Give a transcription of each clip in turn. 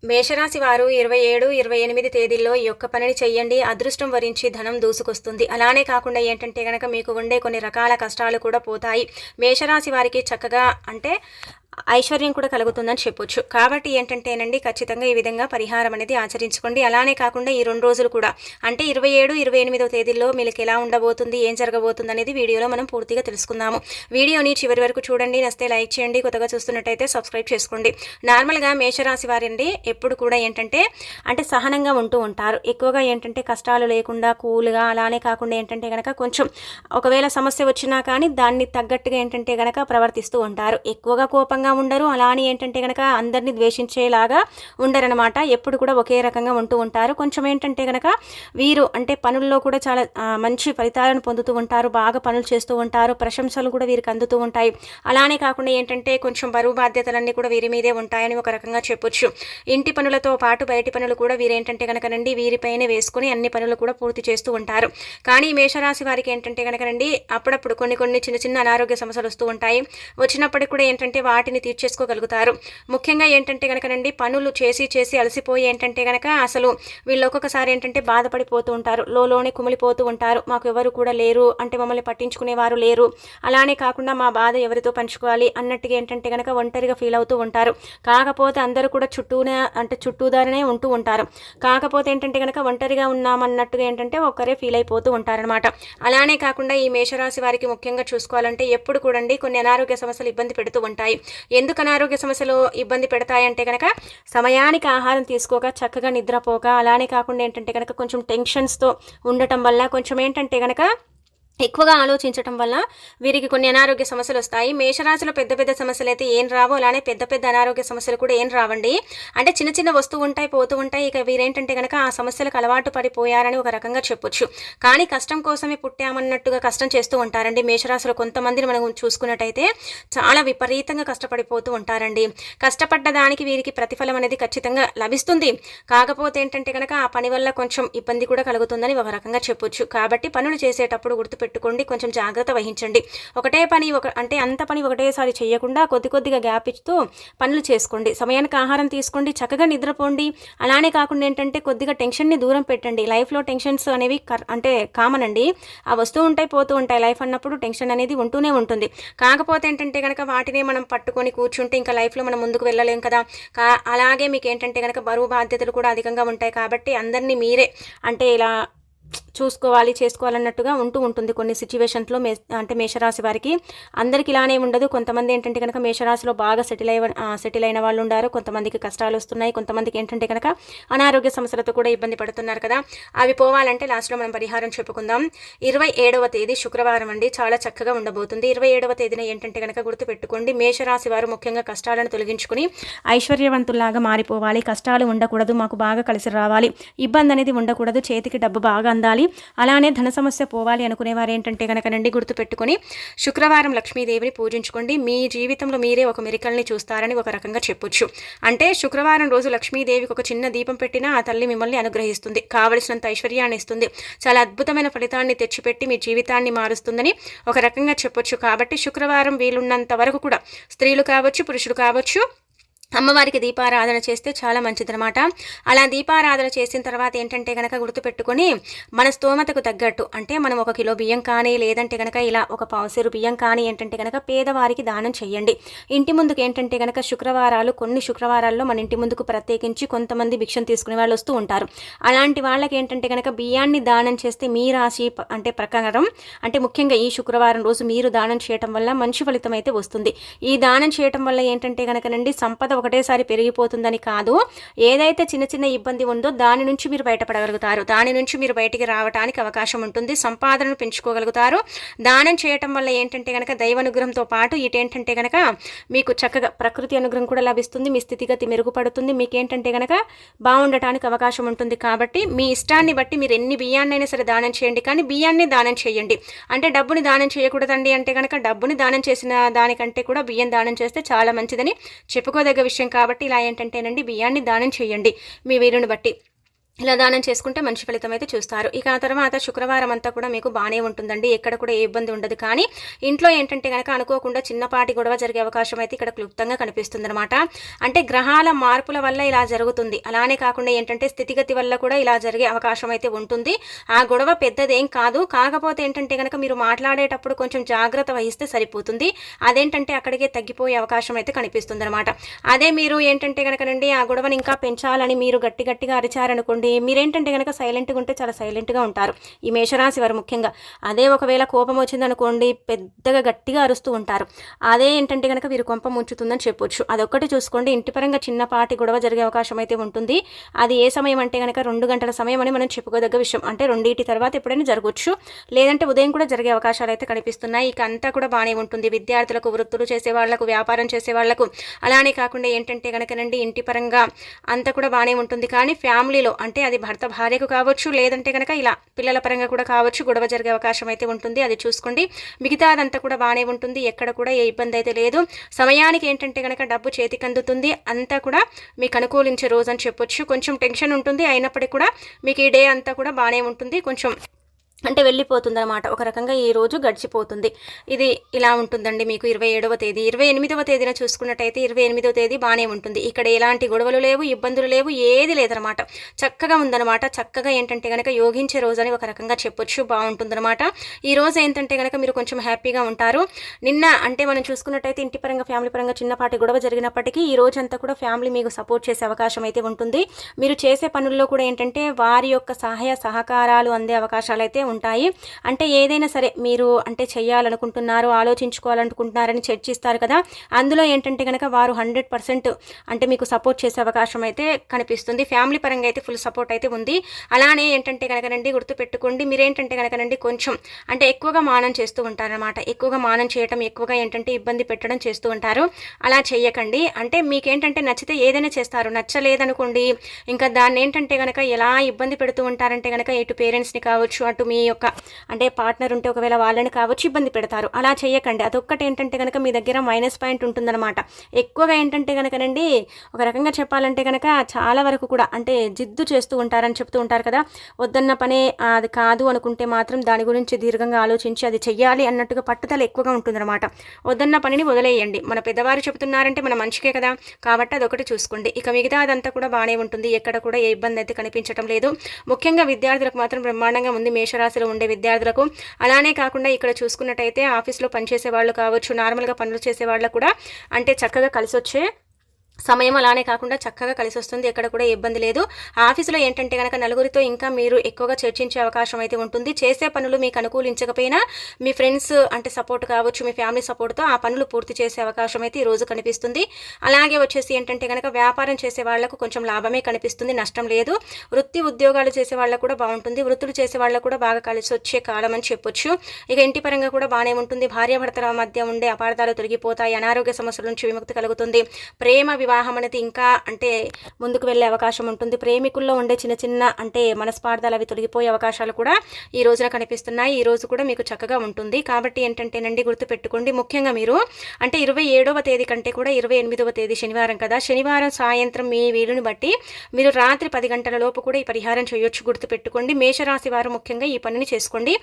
మేషరాశి వారు 27, 28 తేదీల్లో ఈ యొక్క పనిని చెయ్యండి. అదృష్టం వరించి ధనం దూసుకొస్తుంది. అలానే కాకుండా ఏంటంటే గనక మీకు ఉండే కొన్ని రకాల కష్టాలు కూడా పోతాయి. మేషరాశి వారికి చక్కగా అంటే ఐశ్వర్యం కూడా కలుగుతుందని చెప్పొచ్చు. కాబట్టి ఏంటంటేనండి ఖచ్చితంగా ఈ విధంగా పరిహారం అనేది ఆచరించుకోండి. అలానే కాకుండా ఈ 2 రోజులు కూడా అంటే 27, 28 తేదీల్లో మీకు ఎలా ఉండబోతుంది, ఏం జరగబోతుంది అనేది వీడియోలో మనం పూర్తిగా తెలుసుకుందాము. వీడియోని చివరి వరకు చూడండి. నచ్చితే లైక్ చేయండి. కొత్తగా చూస్తున్నట్టయితే సబ్స్క్రైబ్ చేసుకోండి. నార్మల్గా మేషరాశి వారండి ఎప్పుడు కూడా ఏంటంటే సహనంగా ఉంటూ ఉంటారు. ఎక్కువగా ఏంటంటే కష్టాలు లేకుండా కూల్గా, అలానే కాకుండా ఏంటంటే గనక కొంచెం ఒకవేళ సమస్య వచ్చినా కానీ దాన్ని తగ్గట్టుగా ఏంటంటే గనక ప్రవర్తిస్తూ ఉంటారు. ఎక్కువగా కోపంగా ఉండరు. అలా అని ఏంటంటే గనక అందరినీ ద్వేషించేలాగా ఉండరనమాట. ఎప్పుడు కూడా ఒకే రకంగా ఉంటూ ఉంటారు. కొంచెం ఏంటంటే గనక వీరు పనుల్లో కూడా చాలా మంచి ఫలితాలను పొందుతూ ఉంటారు. బాగా పనులు చేస్తూ ఉంటారు. ప్రశంసలు కూడా వీరికి అందుతూ ఉంటాయి. అలానే కాకుండా ఏంటంటే కొంచెం బరువు బాధ్యతలన్నీ కూడా వీరి మీదే ఉంటాయని ఒక రకంగా చెప్పొచ్చు. ఇంటి పనులతో పాటు బయటి పనులు కూడా వీరేంటంటే కనుకనండి వీరిపైనే వేసుకుని అన్ని పనులు కూడా పూర్తి చేస్తూ ఉంటారు. కానీ మేషరాశి వారికి ఏంటంటే కనుకనండి అప్పుడప్పుడు కొన్ని చిన్న చిన్న అనారోగ్య సమస్యలు వస్తూ ఉంటాయి. వచ్చినప్పటికి కూడా ఏంటంటే వాటిని తీర్చేసుకోగలుగుతారు. ముఖ్యంగా ఏంటంటే కనుకనండి పనులు చేసి అలసిపోయి ఏంటంటే కనుక అసలు వీళ్ళు ఒక్కొక్కసారి ఏంటంటే బాధపడిపోతూ ఉంటారు. లోనే కుమిలిపోతూ ఉంటారు. మాకు ఎవరు కూడా లేరు, మమ్మల్ని పట్టించుకునేవారు లేరు, అలానే కాకుండా మా బాధ ఎవరితో పంచుకోవాలి అన్నట్టుగా ఏంటంటే కనుక ఒంటరిగా ఫీల్ అవుతూ ఉంటారు. కాకపోతే అందరూ కూడా చుట్టూదారనే ఉంటూ ఉంటారు. కాకపోతే ఏంటంటే కనుక ఒంటరిగా ఉన్నామన్నట్టుగా ఏంటంటే ఒక్కరే ఫీల్ అయిపోతూ ఉంటారనమాట. అలానే కాకుండా ఈ మేషరాశి వారికి ముఖ్యంగా చూసుకోవాలంటే ఎప్పుడు కూడా కొన్ని అనారోగ్య సమస్యలు ఇబ్బంది పెడుతూ ఉంటాయి. ఎందుకు అనారోగ్య సమస్యలు ఇబ్బంది పెడతాయంటే కనుక సమయానికి ఆహారం తీసుకోక, చక్కగా నిద్రపోక, అలానే కాకుండా ఏంటంటే కనుక కొంచెం టెన్షన్స్తో ఉండటం వల్ల కొంచెం ఏంటంటే కనుక ఎక్కువగా ఆలోచించడం వల్ల వీరికి కొన్ని అనారోగ్య సమస్యలు వస్తాయి. మేషరాశిలో పెద్ద పెద్ద సమస్యలు అయితే ఏం రావు, అలానే పెద్ద పెద్ద అనారోగ్య సమస్యలు కూడా ఏం రావండి. చిన్న చిన్న వస్తూ ఉంటాయి, పోతూ ఉంటాయి. ఇక వీరేంటంటే కనుక ఆ సమస్యలకు అలవాటు పడిపోయారని ఒక రకంగా చెప్పొచ్చు. కానీ కష్టం కోసమే పుట్టామన్నట్టుగా కష్టం చేస్తూ ఉంటారండి. మేషరాశిలో కొంతమందిని మనం చూసుకున్నట్టయితే చాలా విపరీతంగా కష్టపడిపోతూ ఉంటారండి. కష్టపడ్డ దానికి వీరికి ప్రతిఫలం అనేది ఖచ్చితంగా లభిస్తుంది. కాకపోతే ఏంటంటే కనుక ఆ పని వల్ల కొంచెం ఇబ్బంది కూడా కలుగుతుందని ఒక రకంగా చెప్పొచ్చు. కాబట్టి పనులు చేసేటప్పుడు పెట్టుకోండి, కొంచెం జాగ్రత్త వహించండి. ఒకటే పని అంత పని ఒకటేసారి చేయకుండా కొద్దిగా గ్యాప్ ఇస్తూ పనులు చేసుకోండి. సమయానికి ఆహారం తీసుకోండి, చక్కగా నిద్రపోండి. అలానే కాకుండా ఏంటంటే కొద్దిగా టెన్షన్ని దూరం పెట్టండి. లైఫ్లో టెన్షన్స్ అనేవి కామన్ అండి. ఆ వస్తూ ఉంటాయి, పోతూ ఉంటాయి. లైఫ్ అన్నప్పుడు టెన్షన్ అనేది ఉంటూనే ఉంటుంది. కాకపోతే ఏంటంటే కనుక వాటినే మనం పట్టుకొని కూర్చుంటే ఇంకా లైఫ్లో మనం ముందుకు వెళ్ళలేం కదా. అలాగే మీకు ఏంటంటే కనుక బరువు బాధ్యతలు కూడా అధికంగా ఉంటాయి. కాబట్టి అందరినీ మీరే ఇలా చేసుకోవాలన్నట్టుగా ఉంటుంది కొన్ని సిచ్యువేషన్స్లో. మేషరాశి వారికి అందరికి ఇలానే ఉండదు. కొంతమంది ఏంటంటే కనుక మేషరాశిలో బాగా సెటిల్ అయిన వాళ్ళు ఉన్నారు. కొంతమందికి కష్టాలు వస్తున్నాయి. కొంతమందికి ఏంటంటే కనుక అనారోగ్య సమస్యలతో కూడా ఇబ్బంది పడుతున్నారు కదా. అవి పోవాలంటే లాస్ట్లో మనం పరిహారం చెప్పుకుందాం. 27వ తేదీ శుక్రవారం అండి. చాలా చక్కగా ఉండబోతుంది. 27వ తేదీన ఏంటంటే కనుక గుర్తుపెట్టుకోండి, మేషరాశి వారు ముఖ్యంగా కష్టాలను తొలగించుకుని ఐశ్వర్యవంతుల్లాగా మారిపోవాలి. కష్టాలు ఉండకూడదు, మాకు బాగా కలిసి రావాలి, ఇబ్బంది అనేది ఉండకూడదు, చేతికి డబ్బు బాగా అందాలి, అలానే ధన సమస్య పోవాలి అనుకునేవారు ఏంటంటే కనుకనండి గుర్తుపెట్టుకొని శుక్రవారం లక్ష్మీదేవిని పూజించుకోండి. మీ జీవితంలో మీరే ఒక మిరకల్ని చూస్తారని ఒక రకంగా చెప్పొచ్చు. శుక్రవారం రోజు లక్ష్మీదేవికి ఒక చిన్న దీపం పెట్టినా ఆ తల్లి మిమ్మల్ని అనుగ్రహిస్తుంది, కావలసినంత ఐశ్వర్యాన్ని ఇస్తుంది, చాలా అద్భుతమైన ఫలితాన్ని తెచ్చిపెట్టి మీ జీవితాన్ని మారుస్తుందని ఒక రకంగా చెప్పొచ్చు. కాబట్టి శుక్రవారం వీలున్నంత వరకు కూడా స్త్రీలు కావచ్చు, పురుషులు కావచ్చు, అమ్మవారికి దీపారాధన చేస్తే చాలా మంచిదనమాట. అలా దీపారాధన చేసిన తర్వాత ఏంటంటే కనుక గుర్తుపెట్టుకొని మన స్తోమతకు తగ్గట్టు మనం 1 కిలో బియ్యం కానీ లేదంటే కనుక ఇలా ఒక పావుసేరు బియ్యం కానీ ఏంటంటే కనుక పేదవారికి దానం చేయండి. ఇంటి ముందుకు ఏంటంటే కనుక కొన్ని శుక్రవారాల్లో మన ఇంటి ముందుకు ప్రత్యేకించి కొంతమంది భిక్షం తీసుకునే వాళ్ళు వస్తూ ఉంటారు. అలాంటి వాళ్ళకి ఏంటంటే కనుక బియ్యాన్ని దానం చేస్తే మీ రాశి ప్రకారం ముఖ్యంగా ఈ శుక్రవారం రోజు మీరు దానం చేయటం వల్ల మంచి ఫలితం అయితే వస్తుంది. ఈ దానం చేయటం వల్ల ఏంటంటే కనుకనండి సంపద ఒకటేసారి పెరిగిపోతుందని కాదు, ఏదైతే చిన్న ఇబ్బంది ఉందో దాని నుంచి మీరు బయటపడగలుగుతారు. దాని నుంచి మీరు బయటికి రావడానికి అవకాశం ఉంటుంది. సంపాదనను పెంచుకోగలుగుతారు. దానం చేయటం వల్ల ఏంటంటే కనుక దైవ అనుగ్రహంతో పాటు ఇటేంటంటే కనుక మీకు చక్కగా ప్రకృతి అనుగ్రహం కూడా లభిస్తుంది. మీ స్థితిగతి మెరుగుపడుతుంది. మీకేంటంటే కనుక బాగుండటానికి అవకాశం ఉంటుంది. కాబట్టి మీ ఇష్టాన్ని బట్టి మీరు ఎన్ని బియ్యాన్నైనా సరే దానం చేయండి, కానీ బియ్యాన్ని దానం చేయండి. డబ్బుని దానం చేయకూడదండి. కనుక డబ్బుని దానం చేసిన దానికంటే కూడా బియ్యం దానం చేస్తే చాలా మంచిదని చెప్పుకోదగ్గ విషయం. కాబట్టి ఇలా ఏంటంటేనండి బియ్యాన్ని దానం చేయండి మీ వీరుని బట్టి. ఇలా దానం చేసుకుంటే మంచి ఫలితం అయితే చూస్తారు. ఇక ఆ తర్వాత శుక్రవారం అంతా కూడా మీకు బాగానే ఉంటుందండి. ఎక్కడ కూడా ఏ ఇబ్బంది ఉండదు. కానీ ఇంట్లో ఏంటంటే గనక అనుకోకుండా చిన్నపాటి గొడవ జరిగే అవకాశం అయితే ఇక్కడ క్లుప్తంగా కనిపిస్తుందనమాట. అంటే గ్రహాల మార్పుల వల్ల ఇలా జరుగుతుంది. అలానే కాకుండా ఏంటంటే స్థితిగతి వల్ల కూడా ఇలా జరిగే అవకాశం అయితే ఉంటుంది. ఆ గొడవ పెద్దదేం కాదు. కాకపోతే ఏంటంటే గనక మీరు మాట్లాడేటప్పుడు కొంచెం జాగ్రత్త వహిస్తే సరిపోతుంది. అదేంటంటే అక్కడికే తగ్గిపోయే అవకాశం అయితే కనిపిస్తుందనమాట. అదే మీరు ఏంటంటే గనకనండి ఆ గొడవని ఇంకా పెంచాలని మీరు గట్టిగా అరిచారనుకోండి, మీరేంటంటే గనక సైలెంట్గా ఉంటే చాలా సైలెంట్గా ఉంటారు ఈ మేషరాశి వారు ముఖ్యంగా. అదే ఒకవేళ కోపం వచ్చిందనుకోండి పెద్దగా గట్టిగా అరుస్తూ ఉంటారు. అదే ఏంటంటే గనక వీరు కొంప ముంచుతుందని చెప్పొచ్చు. అదొక్కటి చూసుకోండి. ఇంటి పరంగా చిన్నపాటి గొడవ జరిగే అవకాశం అయితే ఉంటుంది. అది ఏ సమయం అంటే గనక 2 గంటల సమయం అని మనం చెప్పుకోదగ్గ విషయం. అంటే 2 తర్వాత ఎప్పుడైనా జరగవచ్చు, లేదంటే ఉదయం కూడా జరిగే అవకాశాలు అయితే కనిపిస్తున్నాయి. ఇక అంతా కూడా బాగానే ఉంటుంది. విద్యార్థులకు, వృత్తులు చేసే వాళ్లకు, వ్యాపారం చేసే వాళ్లకు, అలానే కాకుండా ఏంటంటే గనకనండి ఇంటి పరంగా అంతా కూడా బాగానే ఉంటుంది. కానీ ఫ్యామిలీలో అంటే అది భర్త భార్యకు కావచ్చు, లేదంటే కనుక ఇలా పిల్లల పరంగా కూడా కావచ్చు, గొడవ జరిగే అవకాశం అయితే ఉంటుంది. అది చూసుకోండి. మిగతా అదంతా కూడా బాగానే ఉంటుంది. ఎక్కడ కూడా ఏ ఇబ్బంది అయితే లేదు. సమయానికి ఏంటంటే కనుక డబ్బు చేతికి అందుతుంది. అంతా కూడా మీకు అనుకూలించే రోజు అని చెప్పొచ్చు. కొంచెం టెన్షన్ ఉంటుంది, అయినప్పటికీ కూడా మీకు ఈ డే అంతా కూడా బాగానే ఉంటుంది. కొంచెం అంటే వెళ్ళిపోతుందన్నమాట. ఒక రకంగా ఈ రోజు గడిచిపోతుంది. ఇది ఇలా ఉంటుందండి మీకు 27వ తేదీ. 28వ తేదీన చూసుకున్నట్టయితే 28వ తేదీ బాగానే ఉంటుంది. ఇక్కడ ఎలాంటి గొడవలు లేవు, ఇబ్బందులు లేవు, ఏది లేదనమాట. చక్కగా ఉందన్నమాట. చక్కగా ఏంటంటే కనుక యోగించే రోజు అని ఒక రకంగా చెప్పొచ్చు. బాగుంటుందన్నమాట. ఈ రోజు ఏంటంటే కనుక మీరు కొంచెం హ్యాపీగా ఉంటారు. నిన్న అంటే మనం చూసుకున్నట్టయితే ఇంటి పరంగా, ఫ్యామిలీ పరంగా చిన్నపాటి గొడవ జరిగినప్పటికీ ఈ రోజంతా కూడా ఫ్యామిలీ మీకు సపోర్ట్ చేసే అవకాశం అయితే ఉంటుంది. మీరు చేసే పనుల్లో కూడా ఏంటంటే వారి యొక్క సహాయ సహకారాలు అందే అవకాశాలు అయితే ఉంటాయి. అంటే ఏదైనా సరే మీరు అంటే చేయాలనుకుంటున్నారు, ఆలోచించుకోవాలనుకుంటున్నారని చర్చిస్తారు కదా, అందులో ఏంటంటే కనుక వారు 100% అంటే మీకు సపోర్ట్ చేసే అవకాశం అయితే కనిపిస్తుంది. ఫ్యామిలీ పరంగా అయితే ఫుల్ సపోర్ట్ అయితే ఉంది. అలానే ఏంటంటే కనుకనండి గుర్తుపెట్టుకోండి, మీరేంటంటే కనుకనండి కొంచెం అంటే ఎక్కువగా మానం చేస్తూ ఉంటారన్నమాట. ఎక్కువగా మానం చేయటం, ఎక్కువగా ఏంటంటే ఇబ్బంది పెట్టడం చేస్తూ ఉంటారు. అలా చేయకండి. అంటే మీకేంటంటే నచ్చితే ఏదైనా చేస్తారు, నచ్చలేదనుకోండి ఇంకా దాన్ని ఏంటంటే కనుక ఎలా ఇబ్బంది పెడుతూ ఉంటారంటే కనుక ఇటు పేరెంట్స్ని కావచ్చు, అటు మీ యొక్క అంటే పార్ట్నర్ ఉంటే ఒకవేళ వాళ్ళని కావచ్చు ఇబ్బంది పెడతారు. అలా చేయకండి. అదొక్కటి ఏంటంటే కనుక మీ దగ్గర మైనస్ పాయింట్ ఉంటుందన్నమాట. ఎక్కువగా ఏంటంటే కనుకనండి ఒక రకంగా చెప్పాలంటే కనుక చాలా వరకు కూడా అంటే జిద్దు చేస్తూ ఉంటారని చెప్తూ ఉంటారు కదా, వద్దన్న పనే అది కాదు అనుకుంటే మాత్రం దాని గురించి దీర్ఘంగా ఆలోచించి అది చెయ్యాలి అన్నట్టుగా పట్టుదల ఎక్కువగా ఉంటుందన్నమాట. వద్దన్న పనిని వదిలేయండి. మన పెద్దవారు చెబుతున్నారంటే మన మంచికే కదా, కాబట్టి అదొకటి చూసుకోండి. ఇక మిగతా అదంతా కూడా బాగానే ఉంటుంది. ఎక్కడ కూడా ఏ ఇబ్బంది అయితే కనిపించడం లేదు. ముఖ్యంగా విద్యార్థులకు మాత్రం బ్రహ్మాండంగా ఉంది. మేషరాశిలో ఉండే విద్యార్థులకు. అలానే కాకుండా ఇక్కడ చూసుకున్నట్టయితే ఆఫీస్లో పనిచేసే వాళ్ళు కావచ్చు, నార్మల్గా పనులు చేసే వాళ్ళకు కూడా అంటే చక్కగా కలిసి వచ్చే సమయం. అలానే కాకుండా చక్కగా కలిసి వస్తుంది. ఎక్కడ కూడా ఇబ్బంది లేదు. ఆఫీసులో ఏంటంటే కనుక నలుగురితో ఇంకా మీరు ఎక్కువగా చర్చించే అవకాశం అయితే ఉంటుంది. చేసే పనులు మీకు అనుకూలించకపోయినా మీ ఫ్రెండ్స్ అంటే సపోర్ట్ కావచ్చు, మీ ఫ్యామిలీ సపోర్ట్తో ఆ పనులు పూర్తి చేసే అవకాశం అయితే ఈ రోజు కనిపిస్తుంది. అలాగే వచ్చేసి ఏంటంటే కనుక వ్యాపారం చేసే వాళ్లకు కొంచెం లాభమే కనిపిస్తుంది, నష్టం లేదు. వృత్తి ఉద్యోగాలు చేసే వాళ్ళకు కూడా బాగుంటుంది. వృత్తులు చేసే వాళ్ళకు కూడా బాగా కలిసి వచ్చే కాలం అని చెప్పొచ్చు. ఇక ఇంటి పరంగా కూడా బాగానే ఉంటుంది. భార్యాభర్తల మధ్య ఉండే అపార్థాలు తొలగిపోతాయి. అనారోగ్య సమస్యల నుంచి విముక్తి కలుగుతుంది. ప్రేమ వివాహం అనేది ఇంకా అంటే ముందుకు వెళ్ళే అవకాశం ఉంటుంది. ప్రేమికుల్లో ఉండే చిన్న చిన్న అంటే మనస్పార్థాలు అవి తొలగిపోయే అవకాశాలు కూడా ఈ రోజున కనిపిస్తున్నాయి. ఈ రోజు కూడా మీకు చక్కగా ఉంటుంది. కాబట్టి ఏంటంటేనండి గుర్తుపెట్టుకోండి, ముఖ్యంగా మీరు అంటే 27వ తేదీ కంటే కూడా 28వ తేదీ శనివారం కదా, శనివారం సాయంత్రం మీ వీలుని బట్టి మీరు రాత్రి 10 గంటల లోపు కూడా ఈ పరిహారం చేయొచ్చు. గుర్తుపెట్టుకోండి. మేషరాశి వారు ముఖ్యంగా ఈ పనిని చేసుకోండి.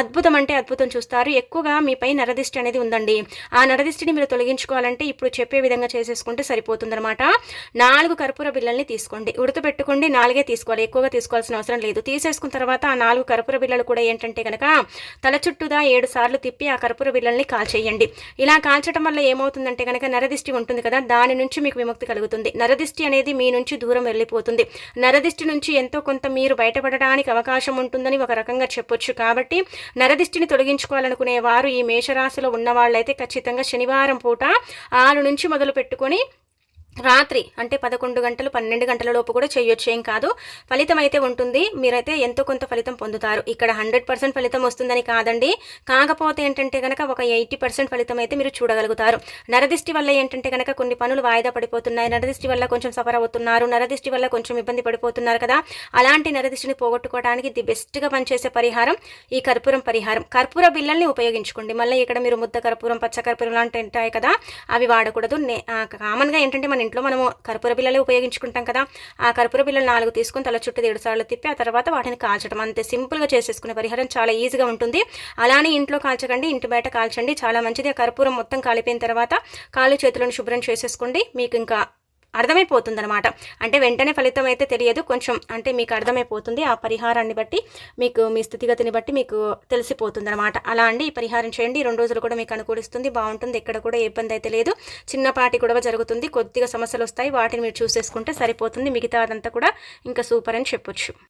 అద్భుతం అంటే అద్భుతం చూస్తారు. ఎక్కువగా మీపై నరదిష్టి అనేది ఉందండి. ఆ నరదిష్టిని మీరు తొలగించుకోవాలంటే ఇప్పుడు చెప్పే విధంగా చేసేసుకుంటే సరిపోతుంది. 4 కర్పూర బిళ్ళల్ని తీసుకోండి. గుర్తుపెట్టుకోండి, 4 తీసుకోవాలి, ఎక్కువగా తీసుకోవాల్సిన అవసరం లేదు. తీసేసుకున్న తర్వాత ఆ 4 కర్పూర బిళ్ళలు కూడా ఏంటంటే కనుక తల చుట్టూదా 7 సార్లు తిప్పి ఆ కర్పూర బిళ్ళల్ని కాల్చేయండి. ఇలా కాల్చడం వల్ల ఏమవుతుందంటే కనుక నరదిష్టి ఉంటుంది కదా, దాని నుంచి మీకు విముక్తి కలుగుతుంది. నరదిష్టి అనేది మీ నుంచి దూరం వెళ్ళిపోతుంది. నరదిష్టి నుంచి ఎంతో కొంత మీరు బయటపడడానికి అవకాశం ఉంటుందని ఒక రకంగా చెప్పొచ్చు. కాబట్టి నరదిష్టిని తొలగించుకోవాలనుకునే వారు ఈ మేషరాశిలో ఉన్న వాళ్ళైతే ఖచ్చితంగా శనివారం పూట 6 నుంచి మొదలు పెట్టుకొని రాత్రి అంటే 11 గంటలు 12 గంటల లోపు కూడా చేయొచ్చు. ఏం కాదు, ఫలితం అయితే ఉంటుంది. మీరైతే ఎంతో కొంత ఫలితం పొందుతారు. ఇక్కడ 100% ఫలితం వస్తుందని కాదండి, కాకపోతే ఏంటంటే కనుక ఒక 80% ఫలితం అయితే మీరు చూడగలుగుతారు. నరదిష్టి వల్ల ఏంటంటే కనుక కొన్ని పనులు వాయిదా పడిపోతున్నాయి, నరదిష్టి వల్ల కొంచెం సఫర్ అవుతున్నారు, నరదిష్టి వల్ల కొంచెం ఇబ్బంది పడిపోతున్నారు కదా, అలాంటి నరదిష్టిని పోగొట్టుకోవడానికి ది బెస్ట్గా పనిచేసే పరిహారం ఈ కర్పూరం పరిహారం. కర్పూర బిళ్ళల్ని ఉపయోగించుకోండి. మళ్ళీ ఇక్కడ మీరు ముద్ద కర్పూరం, పచ్చ కర్పూరం లాంటివి ఉంటాయి కదా, అవి వాడకూడదు. కామన్గా ఏంటంటే మన ఇంట్లో మనము కర్పూర బిళ్ళలే ఉపయోగించుకుంటాం కదా, ఆ కర్పూర బిళ్ళలు 4 తీసుకొని తల చుట్టూ 7 సార్లు తిప్పి ఆ తర్వాత వాటిని కాల్చడం. అంతే సింపుల్గా చేసేసుకునే పరిహారం, చాలా ఈజీగా ఉంటుంది. అలానే ఇంట్లో కాల్చకండి, ఇంటి బయట కాల్చండి, చాలా మంచిది. ఆ కర్పూరం మొత్తం కాలిపోయిన తర్వాత కాళ్ళు చేతులను శుభ్రం చేసేసుకోండి. మీకు ఇంకా అర్థమైపోతుందనమాట. అంటే వెంటనే ఫలితం అయితే తెలియదు, కొంచెం అంటే మీకు అర్థమైపోతుంది. ఆ పరిహారాన్ని బట్టి మీకు మీ స్థితిగతిని బట్టి మీకు తెలిసిపోతుందనమాట. అలా అండి ఈ పరిహారం చేయండి. 2 రోజులు కూడా మీకు అనుకూలిస్తుంది, బాగుంటుంది. ఎక్కడ కూడా ఏ ఇబ్బంది అయితే లేదు. చిన్నపాటి గొడవ జరుగుతుంది, కొద్దిగా సమస్యలు వస్తాయి, వాటిని మీరు చూసేసుకుంటే సరిపోతుంది. మిగతా అదంతా కూడా ఇంకా సూపర్ అని చెప్పొచ్చు.